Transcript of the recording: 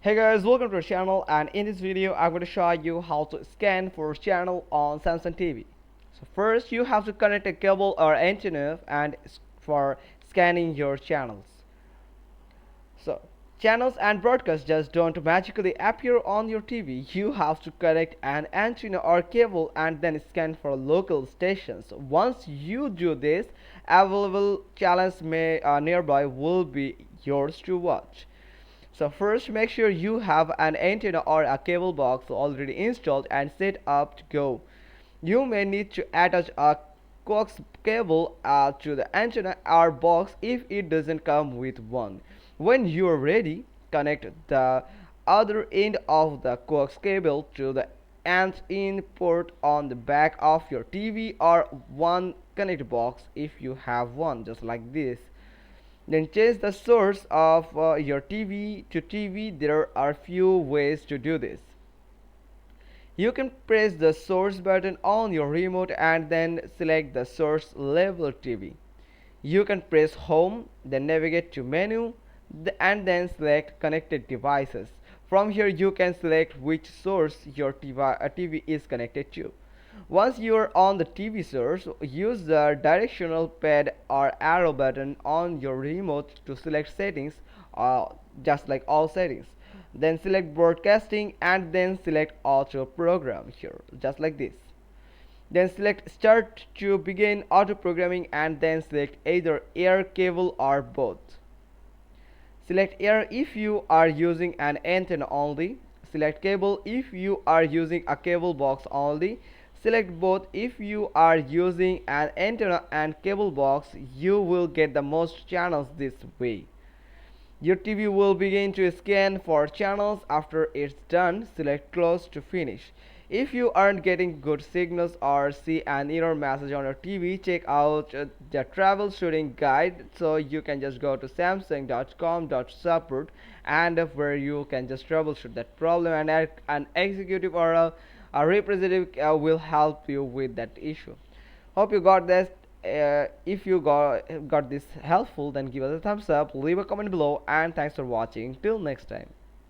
Hey guys, welcome to our channel, and in this video I'm going to show you how to scan for channel on Samsung TV. So first you have to connect a cable or antenna and for scanning your channels. So channels and broadcasts just don't magically appear on your TV. You have to connect an antenna or cable and then scan for local stations. Once you do this, available channels nearby will be yours to watch. So first make sure you have an antenna or a cable box already installed and set up to go. You may need to attach a coax cable to the antenna or box if it doesn't come with one. When you are ready, connect the other end of the coax cable to the antenna port on the back of your TV or one connect box if you have one, just like this. Then change the source of your TV to TV. There are few ways to do this. You can press the source button on your remote and then select the source level TV. You can press home, then navigate to menu and then select connected devices. From here you can select which source your TV is connected to. Once you are on the TV source, use the directional pad or arrow button on your remote to select settings, uh, just like all settings. Then select broadcasting and then select auto program here, just like this. Then select start to begin auto programming and then select either air, cable or both. Select air if you are using an antenna only. Select cable if you are using a cable box only. Select both if you are using an antenna and cable box. You will get the most channels this way. Your TV will begin to scan for channels. After it's done, select close to finish. If you aren't getting good signals or see an error message on your TV, check out the troubleshooting guide. So you can just go to samsung.com.support and where you can just troubleshoot that problem, and an executive or a representative will help you with that issue. Hope you got this. If you got this helpful, then give us a thumbs up, leave a comment below, and thanks for watching. Till next time.